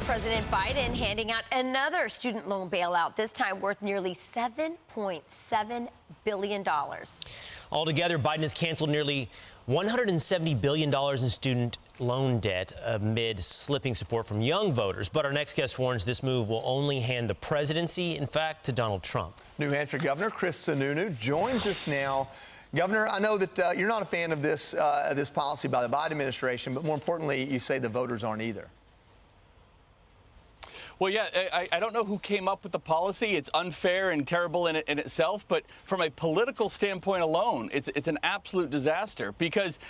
President Biden handing out another student loan bailout, this time worth nearly $7.7 billion. Altogether, Biden has canceled nearly $170 billion in student loan debt amid slipping support from young voters. But our next guest warns this move will only hand the presidency, in fact, to Donald Trump. New Hampshire Governor Chris Sununu joins us now. Governor, I know that you're not a fan of this policy by the Biden administration, but more importantly, you say the voters aren't either. Well, yeah, I don't know who came up with the policy. It's unfair and terrible in itself. But from a political standpoint alone, it's an absolute disaster because,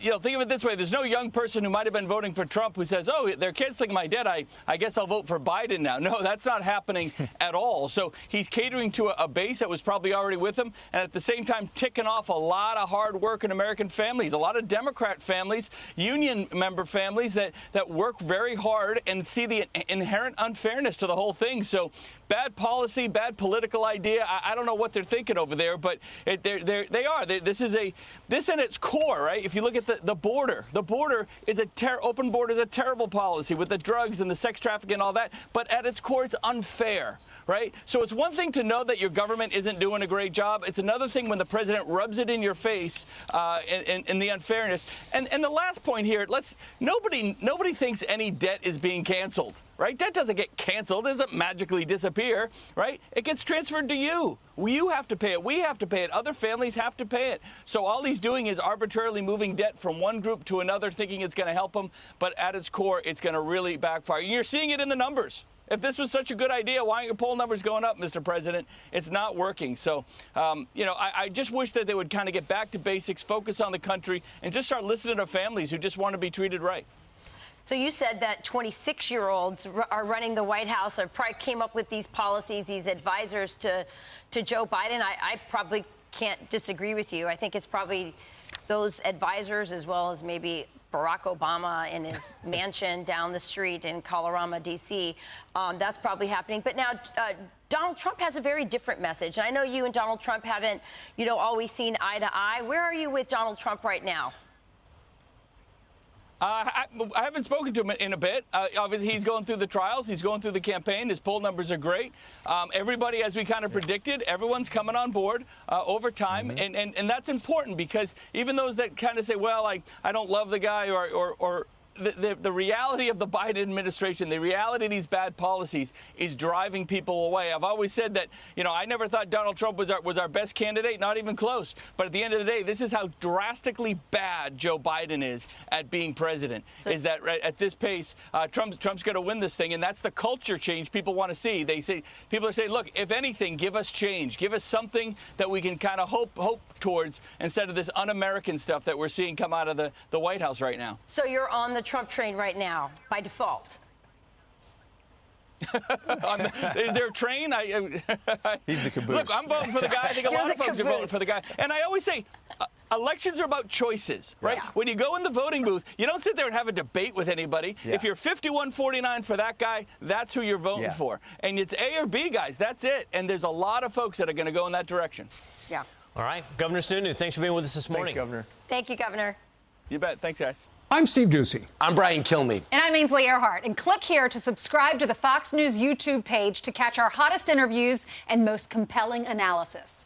you know, think of it this way. There's no young person who might have been voting for Trump who says, oh, they're canceling my debt. I guess I'll vote for Biden now. No, that's not happening at all. So he's catering to a base that was probably already with him and at the same time ticking off a lot of hard-working American families, a lot of Democrat families, union member families that work very hard and see the inherent unfairness to the whole thing. So bad policy, bad political idea. I don't know what they're thinking over there, but they are. This in its core, right? If you look at the border is open border is a terrible policy with the drugs and the sex trafficking and all that. But at its core, it's unfair. Right? So it's one thing to know that your government isn't doing a great job. It's another thing when the president rubs it in your face in the unfairness. And the last point here, nobody thinks any debt is being canceled. Right? Debt doesn't get canceled. It doesn't magically disappear. Right? It gets transferred to you. You have to pay it. We have to pay it. Other families have to pay it. So all he's doing is arbitrarily moving debt from one group to another, thinking it's going to help them. But at its core, it's going to really backfire. And you're seeing it in the numbers. If this was such a good idea, why aren't your poll numbers going up, Mr. President? It's not working. So, you know, I just wish that they would kind of get back to basics, focus on the country, and just start listening to families who just want to be treated right. So you said that 26-year-olds are running the White House or probably came up with these policies, these advisors to Joe Biden. I probably can't disagree with you. I think it's probably those advisors as well as maybe Barack Obama in his mansion down the street in Colorado, D.C. That's probably happening. But now Donald Trump has a very different message. And I know you and Donald Trump haven't, you know, always seen eye to eye. Where are you with Donald Trump right now? I haven't spoken to him in a bit. Obviously, he's going through the trials. He's going through the campaign. His poll numbers are great. Everybody, as we kind of predicted, everyone's coming on board over time. And that's important because even those that kind of say, well, I don't love the guy or the reality of the Biden administration, the reality of these bad policies is driving people away. I've always said that, you know, I never thought Donald Trump was our best candidate, not even close. But at the end of the day, this is how drastically bad Joe Biden is at being president, is that at this pace, Trump's going to win this thing. And that's the culture change people want to see. People are saying, look, if anything, give us change. Give us something that we can kind of hope towards instead of this un-American stuff that we're seeing come out of the White House right now. So you're on the Trump train right now by default. Is there a train? He's the caboose. Look, I'm voting for the guy. I think a lot of folks are voting for the guy. And I always say, elections are about choices, right? Yeah. When you go in the voting booth, you don't sit there and have a debate with anybody. Yeah. If you're 51-49 for that guy, that's who you're voting for. And it's A or B, guys. That's it. And there's a lot of folks that are going to go in that direction. Yeah. All right. Governor Sununu, thanks for being with us this morning. Thanks, Governor. Thank you, Governor. You bet. Thanks, guys. I'm Steve Ducey. I'm Brian Kilmeade. And I'm Ainsley Earhart. And click here to subscribe to the Fox News YouTube page to catch our hottest interviews and most compelling analysis.